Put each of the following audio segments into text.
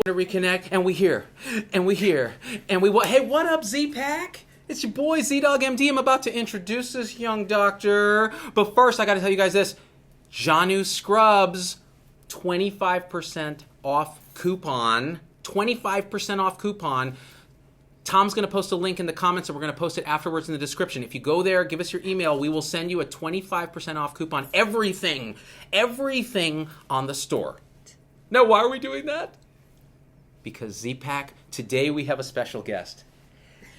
to reconnect, and we hear, and hey, what up, Z-Pack? It's your boy Z-Dog MD. I'm about to introduce this young doctor, but first I got to tell you guys this: Jaanuu Scrubs, 25% off coupon. 25% off coupon. Tom's going to post a link in the comments, and we're going to post it afterwards in the description. If you go there, give us your email, we will send you a 25% off coupon. Everything on the store. Now, why are we doing that? Because Z-Pack, today we have a special guest.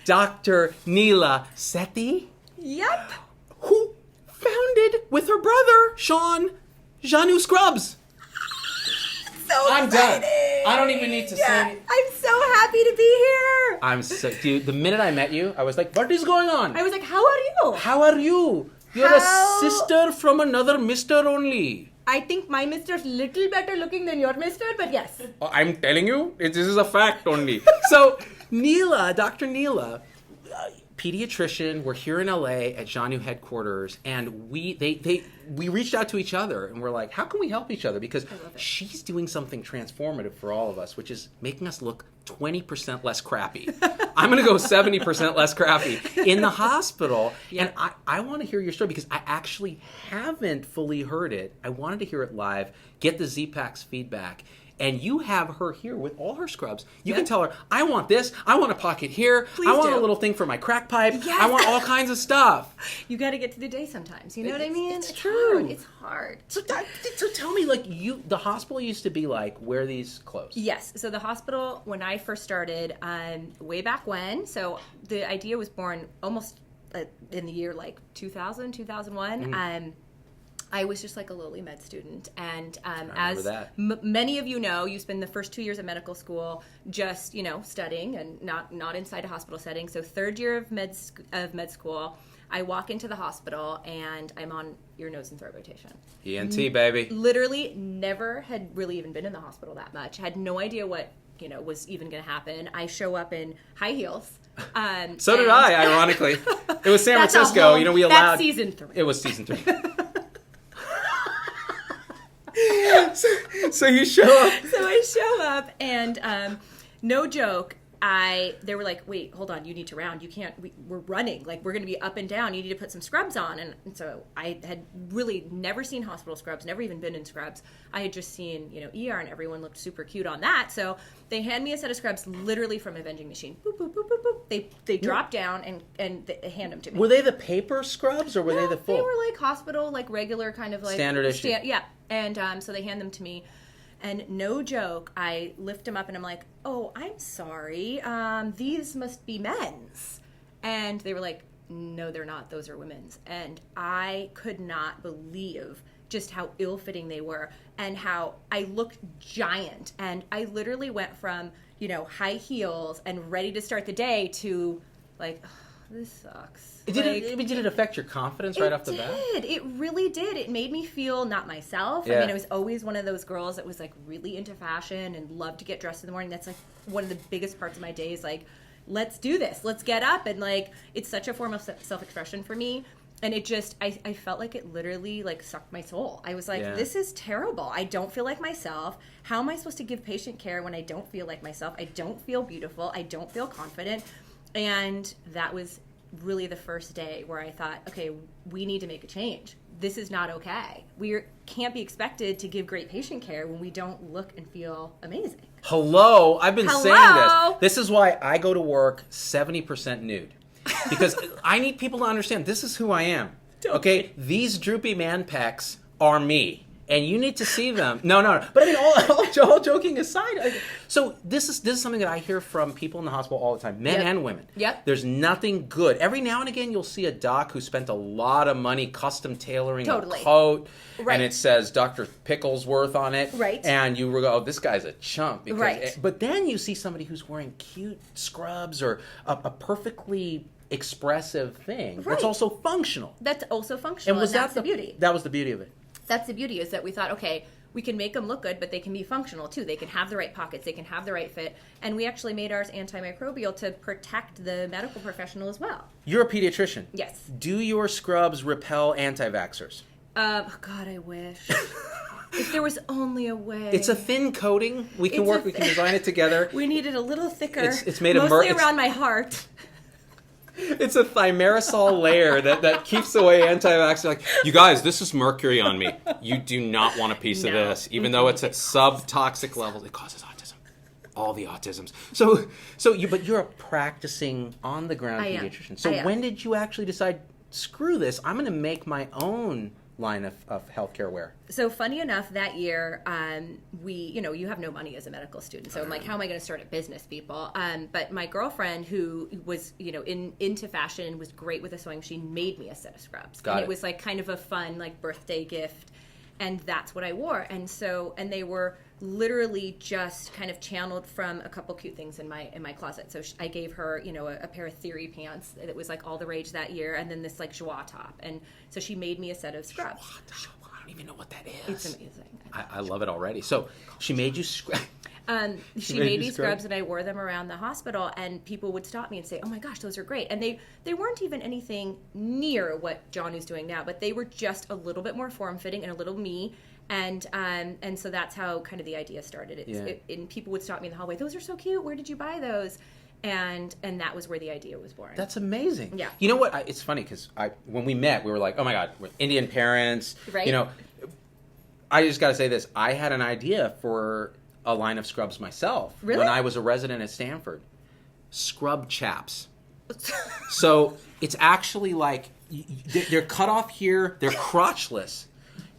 Dr. Neela Sethi. Yep. Who founded, with her brother, Sean, Jaanuu Scrubs. I'm done. I don't even need to say it. I'm so happy to be here. Dude, the minute I met you, I was like, what is going on? I was like, how are you? How are you? You're a sister from another mister only. I think my mister's little better looking than your mister, but yes. I'm telling you, this is a fact only. So, Neela, Dr. Neela, pediatrician, we're here in LA at Jaanuu headquarters, and we reached out to each other, and we're like, how can we help each other? Because she's doing something transformative for all of us, which is making us look 20% less crappy. I'm going to go 70% less crappy in the hospital. Yeah. And I want to hear your story because I actually haven't fully heard it. I wanted to hear it live, get the Z-Pack's feedback. And you have her here with all her scrubs. You can tell her, I want this. I want a pocket here. Please I want do. a little thing for my crack pipe. Yes. I want all kinds of stuff. You got to get to the day sometimes. You know what I mean? It's true. Hard. It's hard. So tell me, like, the hospital used to be like, wear these clothes. Yes. So the hospital, when I first started, way back when, so the idea was born almost in the year like 2000, 2001. Mm-hmm. I was just like a lowly med student, and as many of you know, you spend the first 2 years of medical school just studying and not inside a hospital setting. So third year of med school, I walk into the hospital and I'm on ear, nose, and throat rotation. ENT, baby. Literally never had really even been in the hospital that much. Had no idea what was even going to happen. I show up in high heels. So did I. Ironically, it was San Francisco. We allowed. That's season 3. It was season 3. So you show up. So I show up, and no joke, they were like, wait, hold on, you need to round. You can't, we're running. Like, we're going to be up and down. You need to put some scrubs on. And so I had really never seen hospital scrubs, never even been in scrubs. I had just seen, ER, and everyone looked super cute on that. So they hand me a set of scrubs literally from a vending machine. Boop, boop, boop, boop, boop. They drop down and they hand them to me. Were they the paper scrubs, or were they the full? They were like hospital, like regular kind of like. Standard issue. Yeah. And so they hand them to me. And no joke, I lift them up and I'm like, oh, I'm sorry. These must be men's. And they were like, no, they're not. Those are women's. And I could not believe just how ill-fitting they were and how I looked giant. And I literally went from, high heels and ready to start the day to like, oh, this sucks. Did it affect your confidence right off the bat? It really did. It made me feel not myself. Yeah. I mean, I was always one of those girls that was like really into fashion and loved to get dressed in the morning. That's like one of the biggest parts of my day is like, let's do this. Let's get up. And like, it's such a form of self-expression for me. And it just, I felt like it literally like sucked my soul. I was like, This is terrible. I don't feel like myself. How am I supposed to give patient care when I don't feel like myself? I don't feel beautiful. I don't feel confident. And that was really the first day where I thought, okay, we need to make a change. This is not okay. We can't be expected to give great patient care when we don't look and feel amazing. Hello, I've been saying this. This is why I go to work 70% nude. Because I need people to understand this is who I am. Okay? These droopy man pecs are me. And you need to see them. No. But I mean, all joking aside. So this is something that I hear from people in the hospital all the time, men and women. Yep. There's nothing good. Every now and again, you'll see a doc who spent a lot of money custom tailoring a coat. Right. And it says Dr. Picklesworth on it. Right. And you go, oh, this guy's a chump. Right. But then you see somebody who's wearing cute scrubs or a perfectly expressive thing. Right. That's also functional. That's also functional, and that's the beauty. That was the beauty of it. That's the beauty, is that we thought, okay, we can make them look good, but they can be functional too. They can have the right pockets. They can have the right fit. And we actually made ours antimicrobial to protect the medical professional as well. You're a pediatrician. Yes. Do your scrubs repel anti-vaxxers? God, I wish. If there was only a way. It's a thin coating. We can we can design it together. We need it a little thicker. It's made of mostly around my heart. It's a thimerosal layer that keeps away anti-vaxxers. Like, you guys, this is mercury on me. You do not want a piece of this. Even though it's at sub-toxic levels, it causes autism. All the autisms. But you're a practicing on-the-ground pediatrician. So when did you actually decide, screw this, I'm going to make my own line of healthcare wear? So funny enough, that year, you have no money as a medical student. So I'm like, how am I going to start a business, people? But my girlfriend, who was, into fashion and was great with a sewing machine, made me a set of scrubs. It was like kind of a fun, like, birthday gift. And that's what I wore. And they were literally just kind of channeled from a couple cute things in my closet. So I gave her, a pair of theory pants that was like all the rage that year, and then this like joie top. And so she made me a set of scrubs. I don't even know what that is. It's amazing. I love it already. So she made you scrubs. She made me scrubs, and I wore them around the hospital, and people would stop me and say, oh my gosh, those are great. And they weren't even anything near what Jaanuu's doing now, but they were just a little bit more form-fitting and a little me. And so that's how kind of the idea started. And people would stop me in the hallway, those are so cute, where did you buy those? And that was where the idea was born. That's amazing. Yeah. You know what? It's funny because when we met, we were like, oh my God, we're Indian parents. Right. I just got to say this. I had an idea for a line of scrubs myself. Really? When I was a resident at Stanford. Scrub chaps. So it's actually like, they're cut off here, they're crotchless.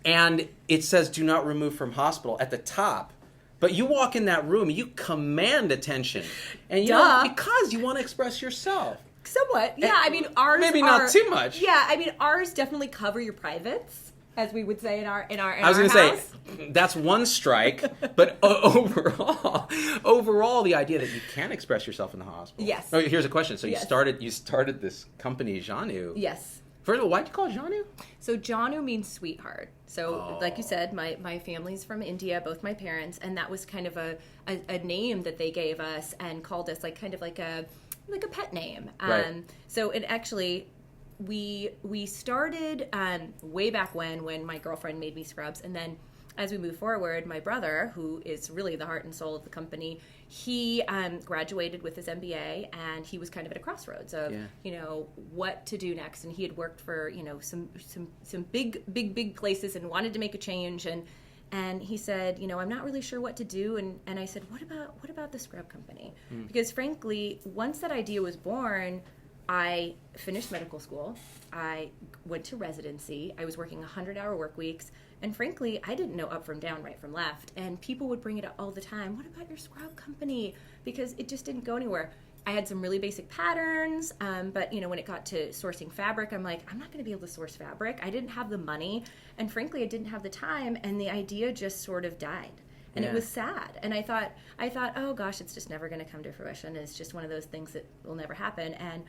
And it says, do not remove from hospital at the top. But you walk in that room, you command attention. And because you want to express yourself. Somewhat. Yeah, I mean, ours maybe not too much. Yeah, I mean, ours definitely cover your privates, as we would say in our I was going to say, that's one strike. But overall, the idea that you can express yourself in the hospital. Yes. Oh, here's a question. So yes. you started this company, Jaanuu. Yes. First of all, why'd you call it Jaanuu? So Jaanuu means sweetheart. So like you said, my family's from India, both my parents, and that was kind of a name that they gave us and called us like kind of like a pet name. Right. So it actually we started way back when my girlfriend made me scrubs, and then as we move forward, my brother, who is really the heart and soul of the company, he graduated with his MBA, and he was kind of at a crossroads of, what to do next. And he had worked for, some big places and wanted to make a change. And he said, I'm not really sure what to do. And I said, what about the scrub company? Because frankly, once that idea was born, I finished medical school. I went to residency. I was working 100-hour work weeks. And frankly, I didn't know up from down, right from left. And people would bring it up all the time. What about your scrub company? Because it just didn't go anywhere. I had some really basic patterns, but when it got to sourcing fabric, I'm like, I'm not going to be able to source fabric. I didn't have the money, and frankly, I didn't have the time, and the idea just sort of died. And it was sad. And I thought, oh gosh, it's just never going to come to fruition. It's just one of those things that will never happen. And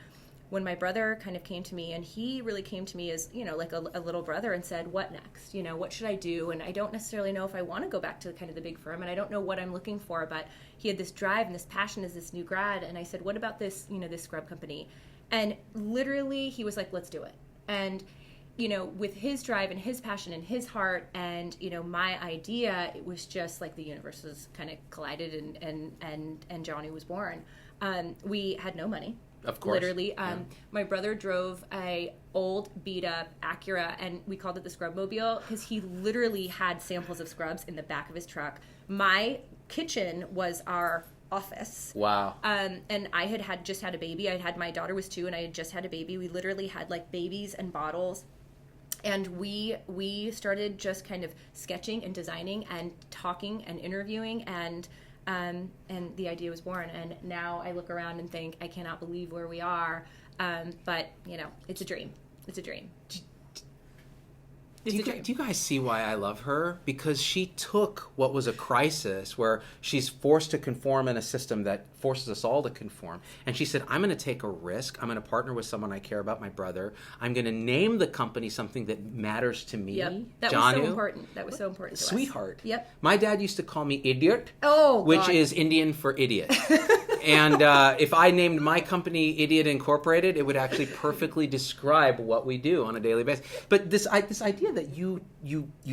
when my brother kind of came to me, and he really came to me as, like a little brother, and said, what next? What should I do? And I don't necessarily know if I want to go back to kind of the big firm, and I don't know what I'm looking for, but he had this drive and this passion as this new grad. And I said, what about this, this scrub company? And literally he was like, let's do it. And, with his drive and his passion and his heart and, my idea, it was just like the universes kind of collided and Jaanuu was born. We had no money. Of course. Literally. My brother drove a old beat-up Acura, and we called it the Scrubmobile because he literally had samples of scrubs in the back of his truck. My kitchen was our office. Wow. And I had just had a baby. My daughter was 2, and I had just had a baby. We literally had like babies and bottles. And we started just kind of sketching and designing and talking and interviewing, and the idea was born. And now I look around and think, I cannot believe where we are. But, it's a dream. It's a dream. Do you guys see why I love her? Because she took what was a crisis where she's forced to conform in a system that forces us all to conform. And she said, I'm going to take a risk. I'm going to partner with someone I care about, my brother. I'm going to name the company something that matters to me. Yep. That Jaanuu. was so important. That was so important to us. Sweetheart. Yep. My dad used to call me idiot, which is Indian for idiot. And if I named my company Idiot Incorporated, it would actually perfectly describe what we do on a daily basis. But this idea that you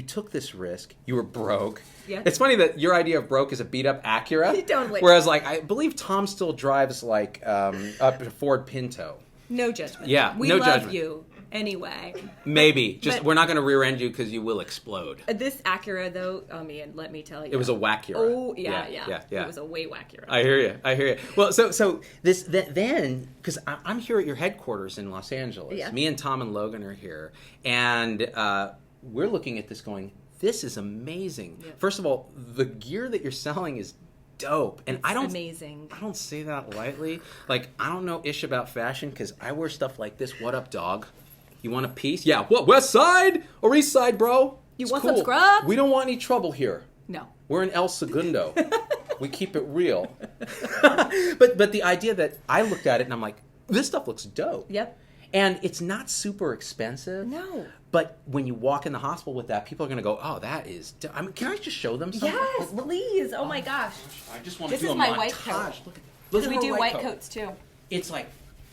took this risk, you were broke. Yeah. It's funny that your idea of broke is a beat up Acura. Totally. Whereas, like, I believe Tom still drives like a Ford Pinto. No judgment. Yeah, we no love judgment. you anyway. Maybe. Just But- we're not going to rear end you because you will explode. This Acura, though, I mean, let me tell you, It was a Wackura. Oh yeah. Yeah. It was a way wackier. I hear you. Well, so then because I'm here at your headquarters in Los Angeles. Yeah. Me and Tom and Logan are here, and we're looking at this going, this is amazing. Yeah. First of all, the gear that you're selling is dope, and It's amazing. I don't say that lightly. Like, I don't know ish about fashion because I wear stuff like this. What up, dog? You want a piece? Yeah. What, West Side or East Side, bro? You It's want cool. some scrubs? We don't want any trouble here. No. We're in El Segundo. We keep it real. but the idea that I looked at it and I'm like, this stuff looks dope. Yep. And it's not super expensive. No. But when you walk in the hospital with that, people are going to go, oh, that is... I mean, can I just show them something? Yes, please. Oh my gosh. I just want to This do is a my montage. white coat. Look at Because we her do white coat. coats too. It's like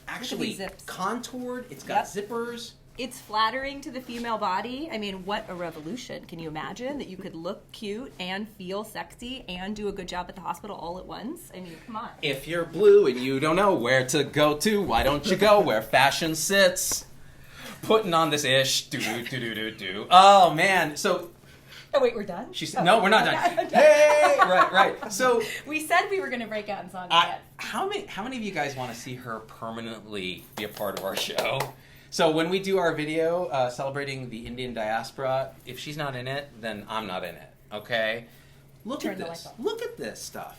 actually these zips. contoured. It's got zippers. It's flattering to the female body. I mean, what a revolution. Can you imagine that you could look cute and feel sexy and do a good job at the hospital all at once? I mean, come on. If you're blue and you don't know where to go to, why don't you go where fashion sits? Putting on this ish. Do. Oh, man. So... Oh, wait, we're done? She said, no, we're not done. Hey! Right. So... We said we were going to break out in song yet. How many of you guys want to see her permanently be a part of our show? So when we do our video celebrating the Indian diaspora, if she's not in it, then I'm not in it. Okay? Look Turn at the this. lights off. Look at this stuff.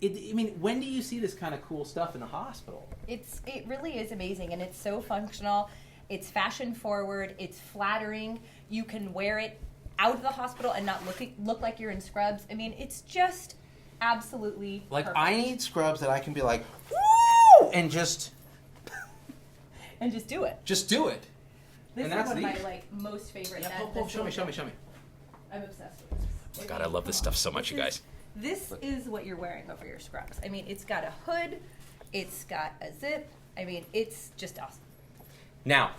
I mean, when do you see this kind of cool stuff in the hospital? It really is amazing, and it's so functional. It's fashion forward. It's flattering. You can wear it out of the hospital and not look like you're in scrubs. I mean, it's just absolutely Like, perfect. I need scrubs that I can be like, woo! And just And just do it. do it. This And is that's one of my neat. most favorite. Show me. I'm obsessed with this. Oh, God, I love this stuff so much, you guys. This is what you're wearing over your scrubs. I mean, it's got a hood. It's got a zip. I mean, it's just awesome. Now,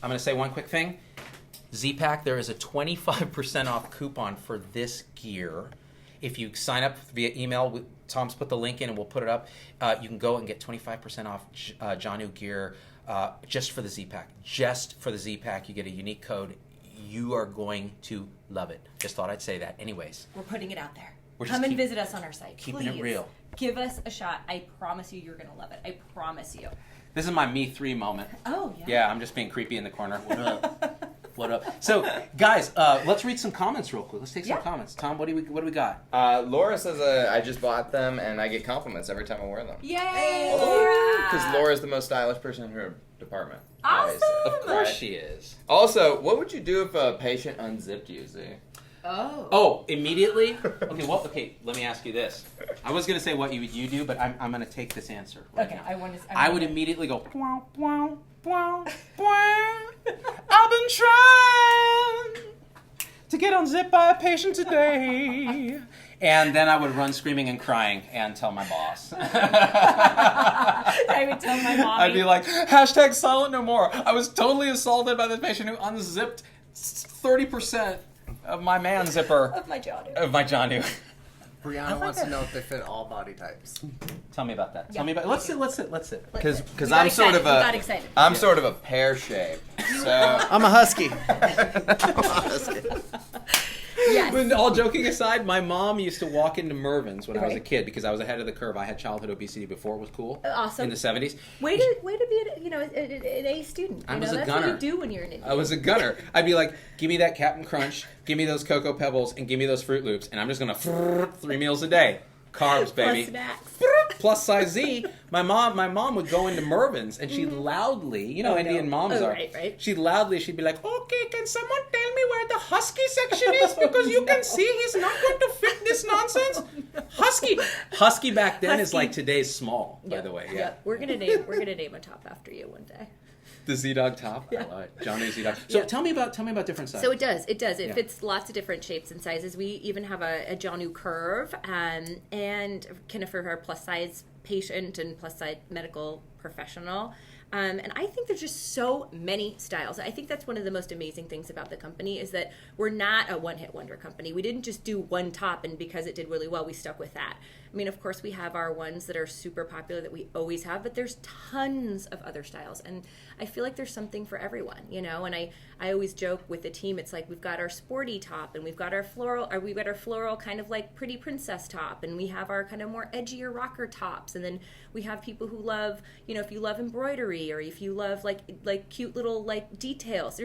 I'm going to say one quick thing. Z-Pack, there is a 25% off coupon for this gear. If you sign up via email, Tom's put the link in and we'll put it up. You can go and get 25% off Jaanuu gear just for the Z-Pack. Just for the Z-Pack, you get a unique code. You are going to love it. Just thought I'd say that. Anyways. We're putting it out there. We're just Come and visit us on our site. keeping it Please. real. Give us a shot. I promise you, you're going to love it. I promise you. This is my Me 3 moment. Oh, yeah. Yeah, I'm just being creepy in the corner. What up? What up? So, guys, let's read some comments real quick. Let's take some comments. Tom, what do we got? Laura says I just bought them and I get compliments every time I wear them. Yay, Laura! Because Laura's the most stylish person in her department. Awesome! Of course Right. she is. Also, what would you do if a patient unzipped you, Z? Oh, immediately? Okay, let me ask you this. I was going to say what you do, but I'm going to take this answer right Okay, now. I would immediately go, wow, wow, wow, wow. I've been trying to get unzipped by a patient today. And then I would run screaming and crying and tell my boss. I would tell my mom. I'd be like, hashtag silent no more. I was totally assaulted by the patient who unzipped 30% of my man zipper. Of my Jaanuu. Of my Jaanuu. Brianna wants to know if they fit all body types. Tell me about that. Yeah. Tell me about. Let's sit. Because We got I'm sort excited. of We got excited. I'm sort of a pear shape. So I'm a husky. I'm a husky. Yes. But all joking aside, my mom used to walk into Mervyn's when I was a Right. kid because I was ahead of the curve. I had childhood obesity before it was cool. Awesome. In the 70s. Way to be an A student. I You was know, a that's gunner. what you do when you're an idiot. I was a gunner. I'd be like, give me that Captain Crunch, give me those Cocoa Pebbles, and give me those Fruit Loops, and I'm just going to 3 meals a day. Carbs, baby. Plus snacks. Plus size Z. My mom would go into Mervyn's and she loudly, you know, Oh, Indian no. moms Oh, are. right. She'd be like, okay, can someone tell me where the husky section is? Because you can see he's not going to fit this nonsense. Husky back then is Husky. like today's small, by the way. Yeah. We're gonna name a top after you one day. The Z-Dog top? Yeah. I love it. Jaanuu Z-Dog. So Yeah. tell me about different sizes. So it does. It Yeah. fits lots of different shapes and sizes. We even have a Jaanuu curve, and kind of for our plus size patient and plus size medical professional. And I think there's just so many styles. I think that's one of the most amazing things about the company is that we're not a one-hit wonder company. We didn't just do one top, and because it did really well, we stuck with that. I mean, of course, we have our ones that are super popular that we always have, but there's tons of other styles. And I feel like there's something for everyone, you know? And I always joke with the team, it's like we've got our sporty top, and we've got our floral kind of like pretty princess top, and we have our kind of more edgier rocker tops. And then we have people who love, you know, if you love embroidery or if you love like cute little like details,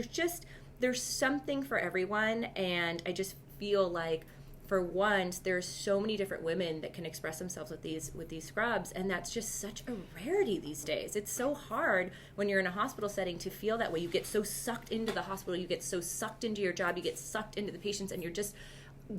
there's something for everyone. And I just feel like for once there's so many different women that can express themselves with these scrubs, and that's just such a rarity these days. It's so hard when you're in a hospital setting to feel that way. You get so sucked into the hospital, you get so sucked into your job, you get sucked into the patients, and you're just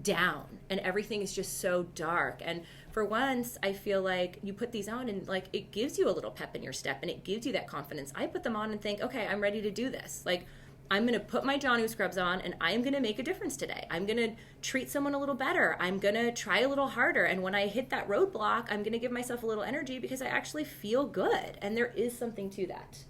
down and everything is just so dark. And for once I feel like you put these on and like it gives you a little pep in your step and it gives you that confidence. I put them on and think, okay, I'm ready to do this. Like, I'm going to put my Jaanuu scrubs on and I'm going to make a difference today. I'm going to treat someone a little better. I'm going to try a little harder. And when I hit that roadblock, I'm going to give myself a little energy because I actually feel good. And there is something to that.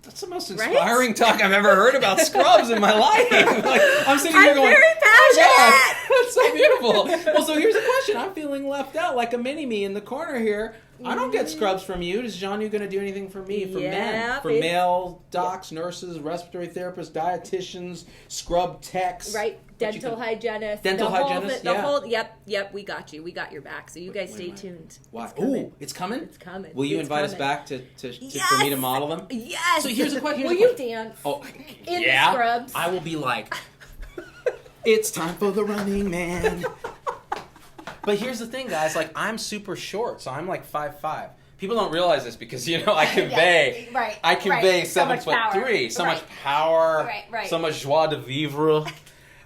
That's the most inspiring talk I've ever heard about scrubs in my life. Like, I'm sitting here going, very passionate. That's so beautiful. Well, so here's the question. I'm feeling left out like a mini-me in the corner here. I don't get scrubs from you. Is Jaanuu going to do anything for me, for men, for male docs, nurses, respiratory therapists, dietitians, scrub techs? Right, dental hygienists. Dental hygienists, the whole, yep, we got you. We got your back. So you guys stay tuned. Why? Ooh, it's coming? It's coming. Will you invite us back to for me to model them? Yes. So here's a question. Will you dance? Oh, in the scrubs? I will be like, it's time for the running man. But here's the thing, guys. Like, I'm super short, so I'm like 5'5". People don't realize this because, you know, I convey, I convey 7'3", so much power, so much joie de vivre.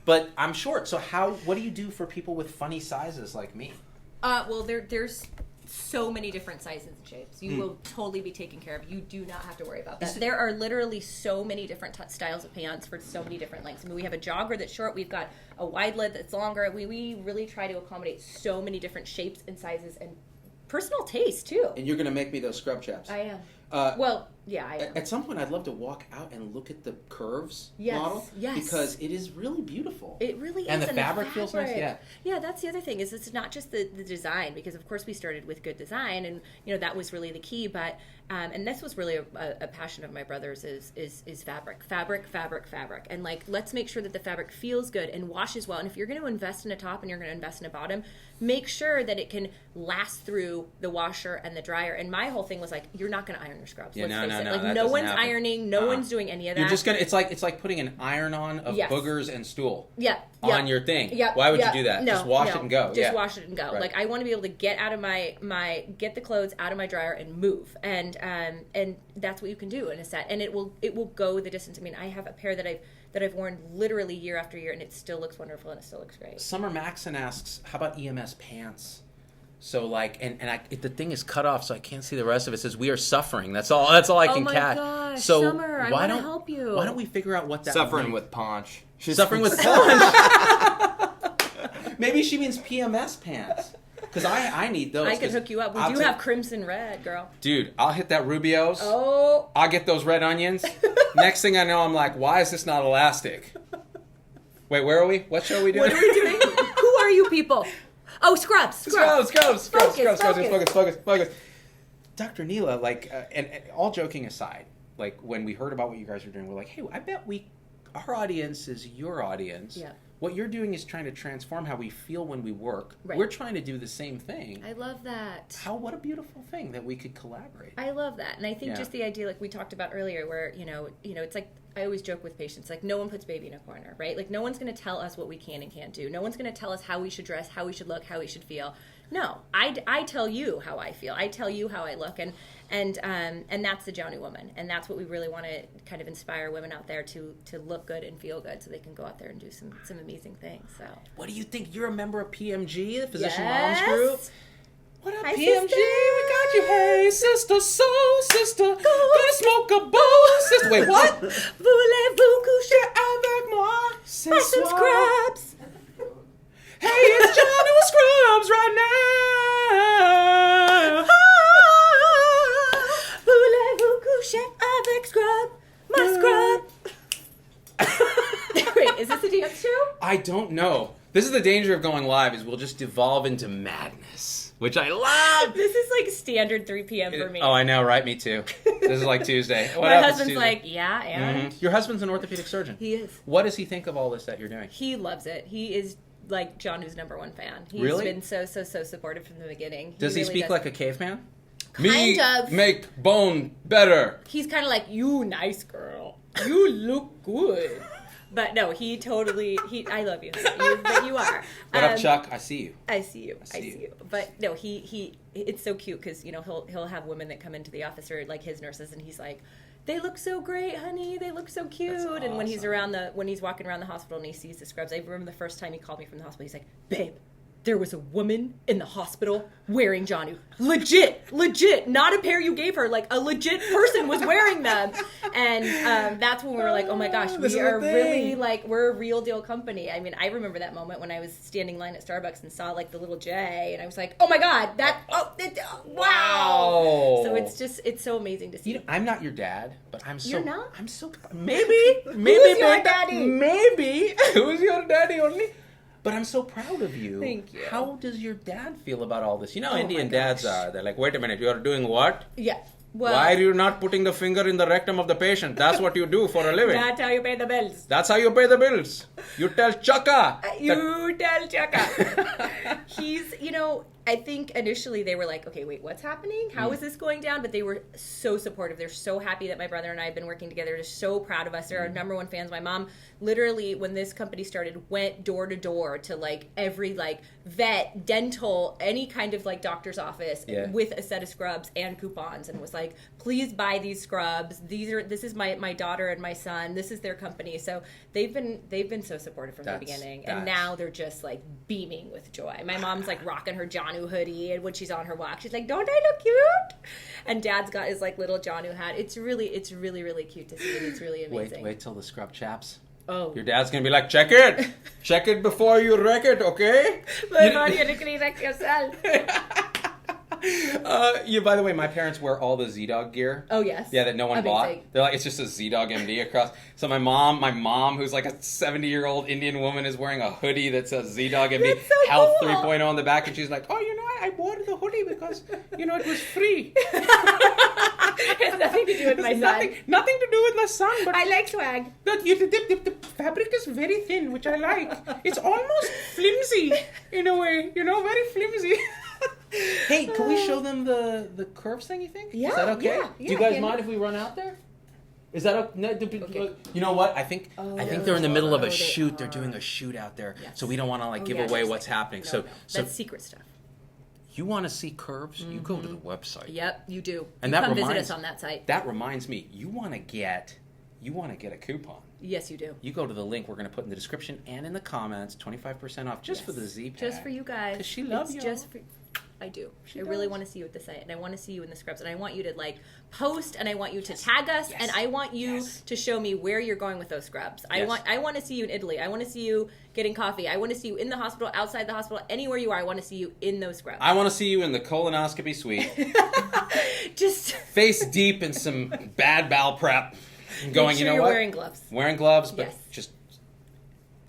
But I'm short, so what do you do for people with funny sizes like me? Well, there's so many different sizes and shapes. You will totally be taken care of. You do not have to worry about that. There are literally so many different styles of pants for so many different lengths. I mean, we have a jogger that's short. We've got a wide leg that's longer. We really try to accommodate so many different shapes and sizes and personal taste, too. And you're going to make me those scrub chaps. I am. I am. At some point, I'd love to walk out and look at the curves yes, model. Yes. Because it is really beautiful. It really is. And the fabric feels nice, yeah. Yeah, that's the other thing, is it's not just the design, because of course we started with good design, and you know that was really the key, but and this was really a passion of my brother's is fabric. And like, let's make sure that the fabric feels good and washes well. And if you're going to invest in a top and you're going to invest in a bottom, make sure that it can last through the washer and the dryer. And my whole thing was like, you're not going to iron your scrubs. Yeah, Let's face it. no, like that no doesn't one's happen. ironing, no one's doing any of that. You're just gonna. It's like putting an iron-on of boogers and stool. On your thing. Why would you do that? No, just wash it and go. Just wash it and go. Right. Like, I want to be able to get out of get the clothes out of my dryer and move, and that's what you can do in a set, and it will go the distance. I mean, I have a pair that I've worn literally year after year, and it still looks wonderful and it still looks great. Summer Maxon asks, how about EMS pants? So like, the thing is cut off, so I can't see the rest of it. It says, we are suffering. That's all I can catch. Oh my gosh, so Summer, I want to help you. Why don't we figure out what that Suffering means? with paunch. She's suffering with paunch. Maybe she means PMS pants. Because I need those. I can hook you up. We do have crimson red, girl. Dude, I'll hit that Rubio's. Oh. I'll get those red onions. Next thing I know, I'm like, why is this not elastic? Wait, where are we? What show are we doing? What are we doing? Who are you people? Oh, scrubs. Focus. Dr. Neela, like, and all joking aside, like, when we heard about what you guys were doing, we're like, hey, I bet our audience is your audience. Yeah. What you're doing is trying to transform how we feel when we work. Right. We're trying to do the same thing. I love that. What a beautiful thing that we could collaborate. I love that. And I think just the idea, like we talked about earlier, where, you know, it's like, I always joke with patients, like, no one puts baby in a corner, right? Like, no one's going to tell us what we can and can't do. No one's going to tell us how we should dress, how we should look, how we should feel. No, I tell you how I feel. I tell you how I look, and that's the Jaanuu woman, and that's what we really want to kind of inspire women out there to look good and feel good, so they can go out there and do some amazing things. So, what do you think? You're a member of PMG, the Physician Yes. Moms Group. What up, Hi, PMG? sister. We got you. Hey, sister, soul sister, gonna smoke a bowl, sister. Wait, what? Voulez-vous coucher Avec moi, ce by some soir. scrubs? Hey, it's Jaanuu Scrubs right now. Voulez-vous coucher avec scrub? My scrub. Wait, is this a dance show? I don't know. This is the danger of going live, is we'll just devolve into madness, which I love. This is like standard 3 p.m. for me. Oh, I know, right? Me too. This is like Tuesday. What My happens husband's Tuesday? like, yeah, and Your husband's an orthopedic surgeon. he is. What does he think of all this that you're doing? He loves it. He is like Jaanuu's #1 fan. He's Really? been so supportive from the beginning. Does he really speak like a caveman? Kind of. make bone better. He's kind of like, you nice girl. You look good. But no, he totally, I love you. But you are. What up, Chuck? I see you. I see you. see you. But no, he it's so cute because, you know, he'll have women that come into the office or like his nurses and he's like, they look so great, honey. They look so cute. That's And when he's awesome. when he's walking around the hospital and he sees the scrubs, I remember the first time he called me from the hospital, he's like, babe, there was a woman in the hospital wearing Jaanuu. Legit. Not a pair you gave her. Like, a legit person was wearing them. And that's when we were like, oh my gosh, This we is a are thing. really, like, we're a real deal company. I mean, I remember that moment when I was standing in line at Starbucks and saw, like, the little J, and I was like, oh my God, wow. So it's so amazing to see. You know, I'm not your dad, but You're not? I'm so maybe Who's your Beta, daddy? Maybe who's your daddy only? But I'm so proud of you. Thank you. How does your dad feel about all this? You know, Oh my Indian dads are. They're like, wait a minute, you are doing what? Yeah. Well, Why are you not putting the finger in the rectum of the patient? That's what you do for a living. that's how you pay the bills. That's how you pay the bills. You tell Chaka. You tell Chaka. He's, you know, I think initially they were like, okay, wait, what's happening? How is this going down? But they were so supportive. They're so happy that my brother and I have been working together. They're so proud of us. They're our #1 fans. My mom literally, when this company started, went door to door to like every like vet, dental, any kind of like doctor's office with a set of scrubs and coupons and was like, please buy these scrubs. This is my daughter and my son. This is their company. So they've been so supportive from the beginning. And now they're just like beaming with joy. My mom's like rocking her Jaanuu hoodie, and when she's on her walk, she's like, "Don't I look cute?" And Dad's got his like little Jaanuu hat. It's really cute to see, and it's really amazing. Wait till the scrub chaps. Oh, Your dad's gonna be like, check it before you wreck it, okay? before you wreck yourself. By the way, my parents wear all the Z-Dog gear. Oh yes. Yeah, that no one bought. Amazing. They're like, it's just a Z-Dog MD across. So my mom, who's like a 70-year-old Indian woman, is wearing a hoodie that says Z-Dog MD That's so Health cool. 3.0 on the back, and she's like, oh, you know, I wore the hoodie because, you know, it was free. It has nothing to do with my son. Nothing to do with my son, but I like swag. the fabric is very thin, which I like. It's almost flimsy in a way, you know, very flimsy. Hey, can we show them the curves thing, you think? Yeah, Is that okay? yeah, Do you guys yeah. mind if we run out there? Is that okay? No, Okay. You know what? I think they're in the middle of a they shoot. They're are. doing a shoot out there. Yes. So we don't want to like give yeah, away there's what's like- happening. no, So no. so That's secret stuff. you want to see curves? You go to the website. Yep, you do. And you that come visit reminds- us on that site. That reminds me, you want to get a coupon. Yes, you do. You go to the link we're going to put in the description and in the comments, 25% off just for the Z-Pack. Just for you guys. 'Cause she loves It's you. just for I do. I really want to see you at the site, and I want to see you in the scrubs, and I want you to like post, and I want you to tag us, and I want you to show me where you're going with those scrubs. I want to see you in Italy. I want to see you getting coffee. I want to see you in the hospital, outside the hospital, anywhere you are. I want to see you in those scrubs. I want to see you in the colonoscopy suite, Just face deep in some bad bowel prep, going, make sure you know you're what? wearing gloves. Wearing gloves, but Yes. just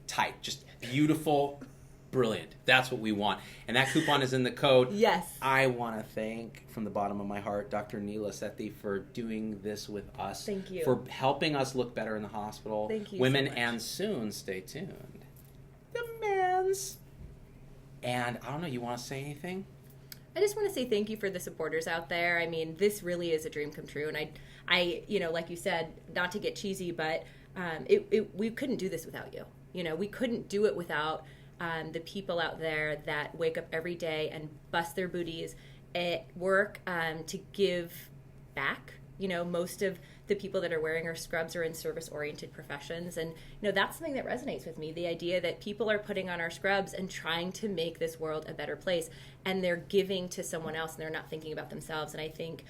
tight, just beautiful, brilliant. That's what we want. And that coupon is in the code. Yes. I want to thank, from the bottom of my heart, Dr. Neela Sethi for doing this with us. Thank you. For helping us look better in the hospital. Thank you Women so much. and soon, stay tuned, the men's. And I don't know, you want to say anything? I just want to say thank you for the supporters out there. I mean, this really is a dream come true, and I, you know, like you said, not to get cheesy, but we couldn't do this without you. You know, we couldn't do it without the people out there that wake up every day and bust their booties at work to give back. You know, most of the people that are wearing our scrubs are in service-oriented professions. And, that's something that resonates with me, the idea that people are putting on our scrubs and trying to make this world a better place, and they're giving to someone else, and they're not thinking about themselves. And I think,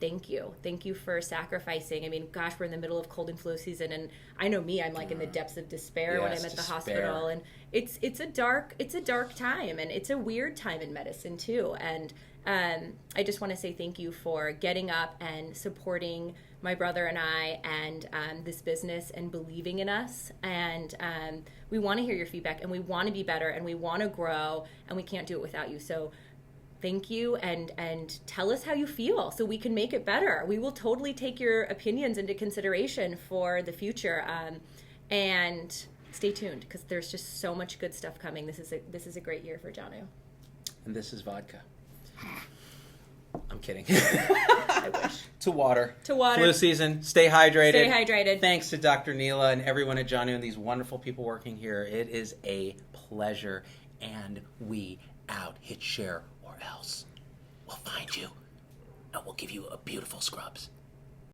thank you. Thank you for sacrificing. I mean, gosh, we're in the middle of cold and flu season, and I know me, I'm like in the depths of despair when I'm at the hospital. And it's a dark time, and it's a weird time in medicine too. And I just want to say thank you for getting up and supporting my brother and I, and this business, and believing in us. And we want to hear your feedback, and we want to be better, and we want to grow, and we can't do it without you. So thank you, and tell us how you feel so we can make it better. We will totally take your opinions into consideration for the future. And stay tuned, because there's just so much good stuff coming. This is a great year for Jaanuu. And this is vodka. I'm kidding. I wish. To water. To Flu season. Stay hydrated. Stay hydrated. Thanks to Dr. Neela and everyone at Jaanuu and these wonderful people working here. It is a pleasure. And we out. Hit share or else. We'll find you. And we'll give you a beautiful scrubs.